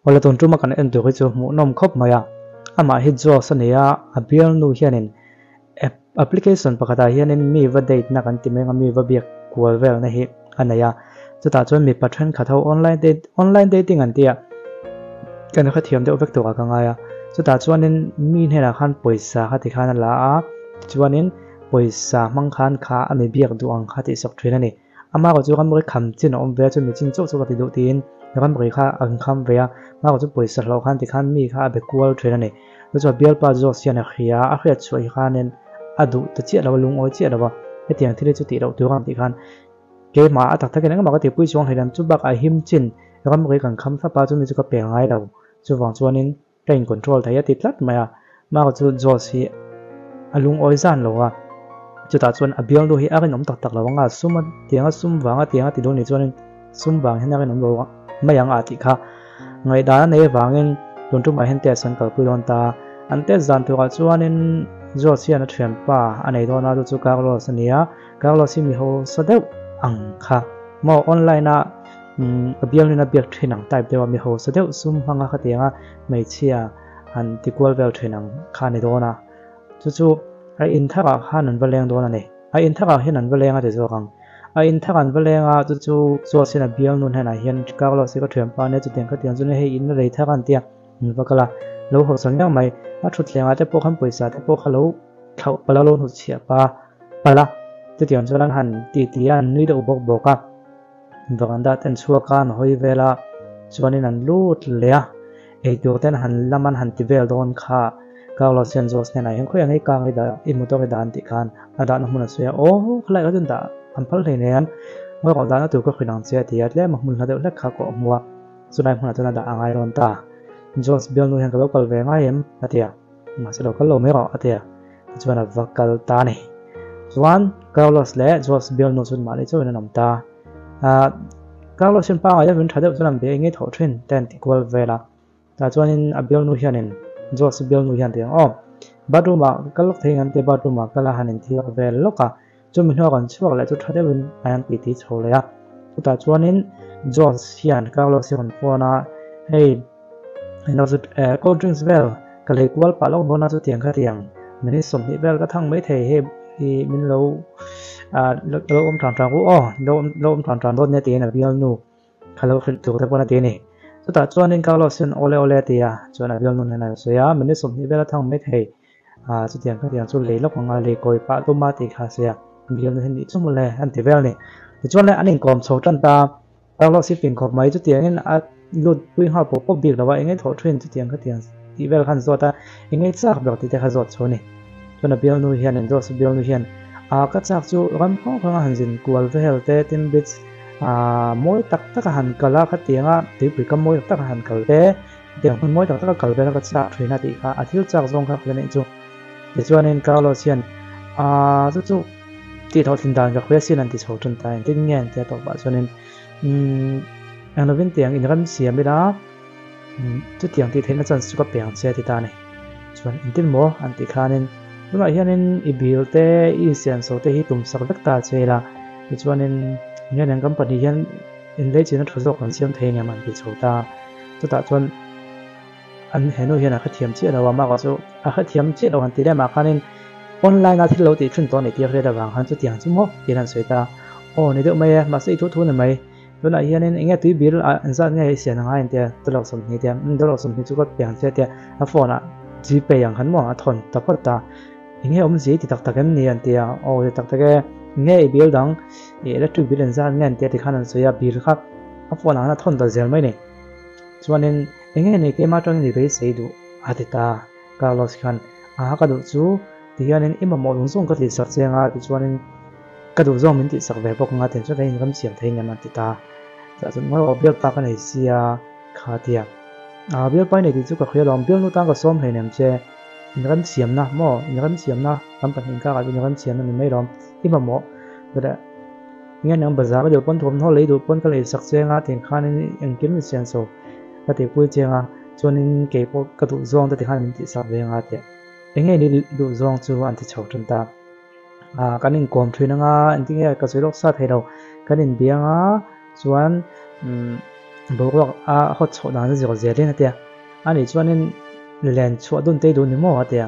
wala ton tuma kan en tu chu mu nom khop maya ama hi jo sania abial nu hianin application pakata hianin mi va date na kan ti menga mi va biak kwal vel na hi anaya chuta chuan mi pathan khatho online dating an tia kan kha thiam de ovek to ka ngaya chuta chuanin mi hena khan poisa kha ti khan la a chuanin poisa mang khan kha ami biak du ang kha ti sok thina ni ama ko chu kan mori kham chin om ve chu mi chin chu chu ka ti du tin kan mori kha ang kham ve ma ko chu poisa lo khan ti khan mi kha be kwal thina ni chu bial pa jo sian a khia a khia chu i khanen adu ta chi lo lung oi chi lo he tiang thile chu ti ro tu kan ti khan ke ma atak thak ken ma ka ti pui chuang thaidan chu bak a him chin kan mori kan kham sa pa chu mi chu ka pe ngai lo chu wang chuanin train control thaya ti tlat maya ma ko chu jo si alung oi zan lo wa chu ta chuan abial do hi a ken om tak tak lawanga suma tianga sum wanga tianga ti do ni chuanin sum wang hena ken om lo mayang a ti kha ngai da nei wangin ton tu ma hen te san kal pulon ta ante zan tu ka chuanin zo sian a thiam pa anei do na chu Carlos ania Carlos mi ho sadeu ang kha mo online na abial na biak thinang type dewa mi ho sadeu sum hanga khatianga mai chia an tikwal vel thinang khani do na chu ai in thaka hanan baleng do na ne ai in thaka hinan balenga te zo kang ai in thakan balenga chu zo sian abial nun hena hian Carlos ko thiam pa ne chu teng khatiang chu ne he in rei thakan tia vakala lo ho sang yang mai a thut lenga te po kham poisa te po khalo thau pala lo hu chia pa pala te tiang chuan han ti an nui do bok boka vaganda ten chua kan hoi vela chuanin an lut lea e tu ten han laman han ti vel don kha Carlos Santos ne na hen khoi angai kang da imuto ke dan ti khan ada na mun ase o khlai ga da an phal le ne an mo ko da na tu ko khinang che ti at le ma mun na de le kha ko muwa sunai mun na da angai ron ta Jos bial nu hen ka lokal ve ngai em atia ma se lokal lo me ro atia chuan a vakal ta ne chuan Carlos le Jos bial nu chun ma le chuan nam ta Carlos sin pa ya vin thade chuan be nge tho thin ten ti kwal vela ta chuan in a bial nu hianin Jos bial nu hian te o baduma kalok thei an te baduma kala hanin thi vel loka chu mi no kan chuak le chu thade win an pi ti chole ya ta chuan in Jos hian Carlos sin phona hey no zu cold drinks vel kale kwal pa lo bona chu tiang kha tiang mini som hi vel ka thang mai thei he min lo lo thang thang ko lo thang thang dot ne te na bial nu khalo khil tu te bona te ni chu ta chuan in Carlos sin ole te ya chuan a bial nu na so ya mini som hi vel thang mai thei chu tiang kha tiang chu le lok nga le koi pa to ma ti kha se ya bial nu hin ni chu mo le an ti vel ni chuan le anin kom chho tan ta Carlos si pin khop mai chu tiang in lut pui ha po bir lawa engei tho thren chu tiang kha tiang ti vel khan zota engei chak bak ti te kha zot choni chona bial nu hian en dos bial nu hian ka chak chu ram kho khanga hanjin kwal vel te tin bits moi tak han kala kha tianga ti pui kam moi tak han kal te tiang moi tak kal vel ka chak thina ti kha athil chak zong kha khlen chu ti chuanin Carlos hian chu ti tho thin dan ka khwe sin an ti chho tun ta tin ngen te to ba chuanin anh nói tiếng in râm xiêm bên đó chút tiếng thì thấy nó chân suy cấp bèn xe thì ta này chuẩn in tin mỏ anh thì khá nên lúc này hiện ibil te i xiên số te hi tụm sắc đất ta chơi là cho nên nghe nên company hiện in lấy chỉ nó thu dọc còn xiêm thấy nghe mình bị số ta cho ta chuẩn anh hẹn nói hiện là khách thiam chết đâu mà có số khách thiam chết đâu anh thì đem mà khá nên online là thiết lâu thì chuyên toán để tiêu hết là vàng hắn chút tiếng chứ mỏ thì làm sợi ta này được mày mà sẽ thu này mày lúc này hiện nay nghe tuy biết anh ra nghe xem hàng anh thì tôi làm xong thì tôi làm xong thì chú có tiền xe thì phone à chỉ bây giờ hắn mà thon tập phát ta nghe ông gì thì tập cái này anh thì tập cái nghe biết rằng là tuy biết anh ra nghe anh thì khả năng sẽ biết khác phone hắn thon tập giờ mấy này cho nên nghe này cái mà trong này phải xây đủ thì ta Carlos Khan cái đó chú thì hiện nay em mà một ứng dụng có thể sắp xếp cho nên cái đồ dùng mình thì sắp về bọc ngã tiền cho nên cũng xiêm thấy nhận thì ta giả sử nói ở biếc pa cái này xia khá thiệt biếc pa này thì chú có khía lòng biếc nó tăng có xóm hay ném che nhận xiêm na mò nhận xiêm na tấm bản hình cái nhận xiêm na mình mấy lòng ít mà mò rồi đấy nghe nhận bây giờ cái điều phân thùng nó lấy đồ phân cái này sắp xếp ngã tiền khá nên anh kiếm được tiền số cái tiền cuối tiền cho nên cái đồ dùng thì khá mình thì sắp về ngã tiền anh nghe đi đồ dùng chú anh thì chầu chân ta cái này còn thuyền nga anh听个水落沙thấy đâu cái này biếng chuan bố có hot chọn nào gì có dễ lên thế anh ấy cho nên lên chọn đun tây đun mua thế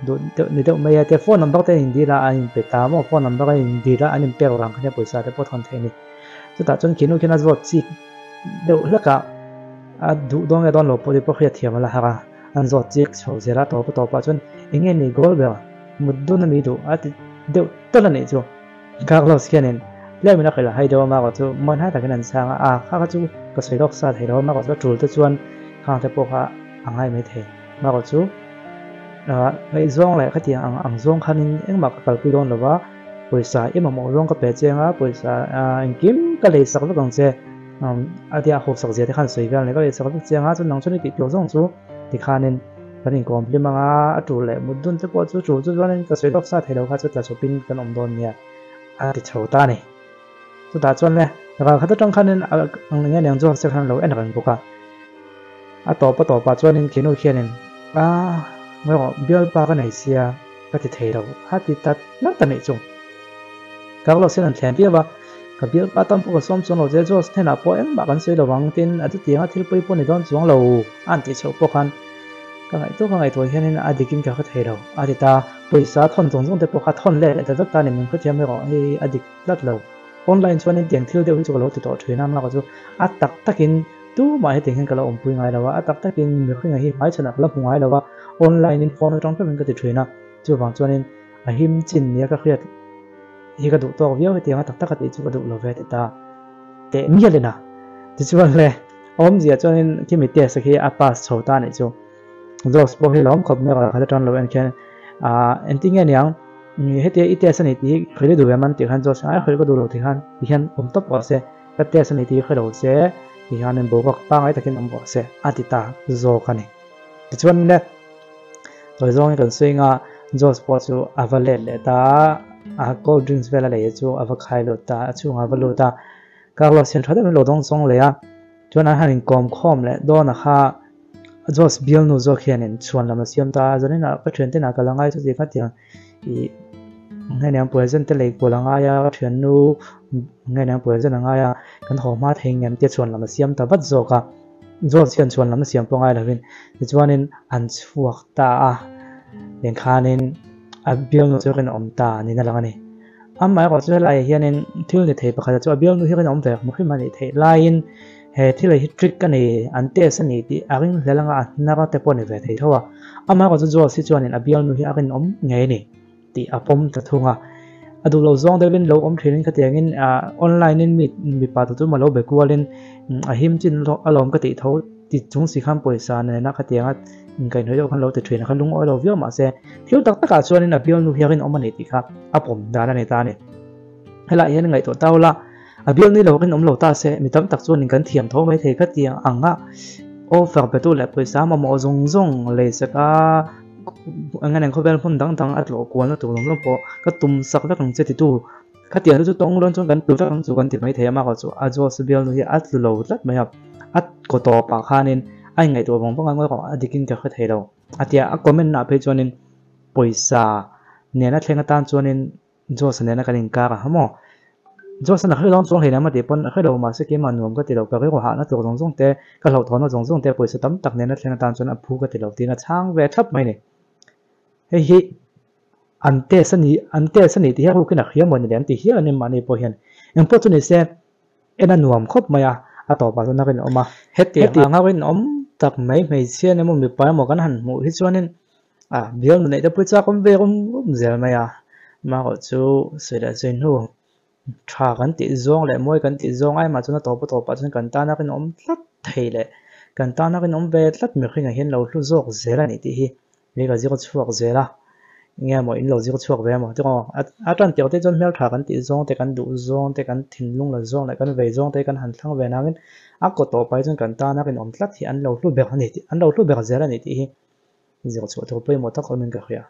đun ni đâu mấy cái phone number thế hindi là anh bị tao mà phone number hindi là anh bị orang cái bữa sau thì bắt thằng thế này chúng ta chọn kinu kina rồi chị đâu là cả đủ đông cái đông lốp thì bắt khía thiam là ha anh rồi chị sau giờ là top chọn anh ấy này goal vậy một đun là mấy đủ đâu tất là này chứ Carlos cái nàyเรื่องมันก็คือให้ดูมากกว่าทุกมันให้แต่กันนั่นช่างข้าก็จูก็สวยดอกสัตว์ให้ดูมากกว่าทุกจุดที่ชวนข้างจะพวกเขาอังให้ไม่เทมากกว่าจูไอ้ซ่องอะไรก็ที่อังซ่องคันนี้เอ็งมากกับพี่โดนหรือว่าบริษัทเอ็งมองซ่องก็เป็นเจ้าบริษัทอังกิมก็เลยสักลูกเจ้าอาทิตย์หกสักเจ้าที่ขันสวยแบบนี้ก็เลยสักลูกเจ้าจนน้องชวนติดตัวซ่องจูที่ขันนี้คันนี้ก็เป็นมังจูเลยมุดดุนจะพอจูวันนี้ก็สวยดอกสัตว์ให้ดูเขาจะจะชอบเป็นกันอมดอนเนี่ยที่ชาวตาเนี่ยตัวตาจวนเลยแล้วก็เขาต้องคันนั้นเงี้ยเนี่ยจวนสักครั้งเราเอ็นกันบุกต่อปจวนนึงเขียนโอเคนึงไม่ว่าเบี้ยปากันไหนเสียก็ติดเทเราฮัตติดตัดนั่นแต่ไหนจงก็เราเสียนั่นแทนเบี้ยว่ากับเบี้ยปาตั้มพวกซ้อมจนเราจะจวนเท่านั้นพอเอ็งบากันสวยระวังตินอาทิตย์ที่ห้าที่ไปปนในตอนจวงเราอันที่ชอบพวกกันก็ไงตัวเห็นนั้นอดีตกินกับเทเราอาทิตย์ตาบริษัททนจงแต่พวกเขาทนเละแต่ตัดตาเนี่ยมันก็จะไม่รอให้อดีตลัดเราออนไลน์ชวนนี่เตียงที่เดียวที่เราติดต่อช่วยน้ำเราก็จะตักกินตู้มาให้เตียงกันเราอมปุยไงเราว่าตักกินมีขึ้นไงที่หายชนะแล้วหัวไงเราว่าออนไลน์นี่ฟอนตรงเป็นก็ติดช่วยนะจู่บางชวนนี่หิมจินเนี่ยก็เครียดที่กระดูกตัวเบี้ยวให้เตียงตักก็ติดจู่กระดูกเราเวทแต่มีอะไรนะที่ชวนเลยอมเสียชวนนี่ที่มีเตียสักทีปัสชาวตาเนี่ยจู่เราสปอร์ตให้เราขบเนี่ยเราจะตอนเราแค่อันที่เงี้ยยังให้เตียอีเตียสนิทที่เคยได้ดูแบบมันที่ขันจอดใช้เคยก็ดูเราที่ขันผมตบบอกเสียก็เตียสนิทที่เคยเราเสียที่ขันนั้นบอกว่าป้าไอ้ตะกินผมบอกเสียอาทิตย์ตาโจกันนี่แต่ชวนเนี่ยตัวโจนี่กันสวยงาโจสปอร์ตจูอาวาเลเลตาโกลด์ดริงส์เวลาเลยจูอาวาคายโลตาจูอาวาโลตาก็เราเสียนทอดเป็นโลดงซงเลยจวนนั้นหันกอมคอมเลยโดนนะคะโจสบิลนูโจเขียนชวนเรามาเสียมตาจนนี่นะก็เทรนที่น่ากำลังไอ้ทุกสิ่งก็เตียงngay nang present te lei polanga ya thian nu ngay nang present anga ya kan homa theng em te chuan lam siam ta bat zo ka zo sian chuan lam siam pongai lovin chuanin an chuak ta len khanin abial nu chu kan om ta ni na langani amma ko chu lai hianin thil ni thei pakha chu abial nu hi kan om ve mu khima ni thei lain he thil hi trick kan ni an te sa ni ti aring lelanga na ra te pon ni ve thei thowa amma ko chu zo si chuanin abial nu hi akin om ngai ni ti apom ta thunga adu lo zong devin lo om training ka tiangin online in mi pa tu ma lo be kwalin ahim chin lo alom ka ti tho ti chung si kham poisa na ka tianga kai noi lo khan lo te train khan lung oi lo vio ma se thil tak taka chuanin a bial nu hiarin om ani ti kha apom dana ne ta ne hela hian ngai to taula a bial ni lo kin om lo ta se mi tam tak chuanin kan thiam tho mai thei kha tiang anga offer pe tu le poisa ma mo zong le se ka ngay này có vẻ phun đắng ắt lộ cuốn nó tụi nó po cái tùm sắc các thằng chơi thì tu cái tiền nó tông luôn trong cái tụi các thằng chủ quan thì mấy thế mà có chỗ azo sibial nó ắt lộ rất mấy học ắt có to bạc khan nên anh ngày tụi vòng phong anh có đi kinh cái thế đâu tia comment nào phải cho nên poisa nên nó thêm tan cho nên do sản nên nó cái linh cả hả mò do sản là hơi long xuống thì nó mà để pon hơi đầu mà sẽ kiếm mà nuông cái tiền đầu cái của họ nó tụi giống thế cái lẩu thon nó giống thế poisa tấm tắc nên nó thêm tan cho nó phu cái tiền đầu tiên nó trang về thấp mấy này hi ante sani ti haru kina khia mon lian ti hi anem mani po hian empo chu ni se ena nuam khop maya ato pa na ken oma heti anga wen om tak mai sia ne mo mi pa mo kan han mu hi chuanin bial nei ta pucha kom ve kom zel maya ma ko chu sida chen hu tha kan ti zong le moi kan ti zong ai ma chu na to pa chen kan ta na ken om tlat thei le kan ta na ken om ve tlat mi khinga hian lo hlu zok zela ni ti hi vì cái gì có chuộc dễ là nghe mọi lâu gì có chuộc về mà chứ còn toàn tiểu tế dân mèo thả cắn tị zong tế cắn đủ zong tế cắn thìn lung là zong lại cắn về zong tế cắn hành thăng về nào cái có tổ bay dân cắn ta nó cái nón lát thì ăn lâu lúc bẹt này ăn lâu lúc bẹt dễ là này thì gì có chuộc thôi bây một thắc mình cả khía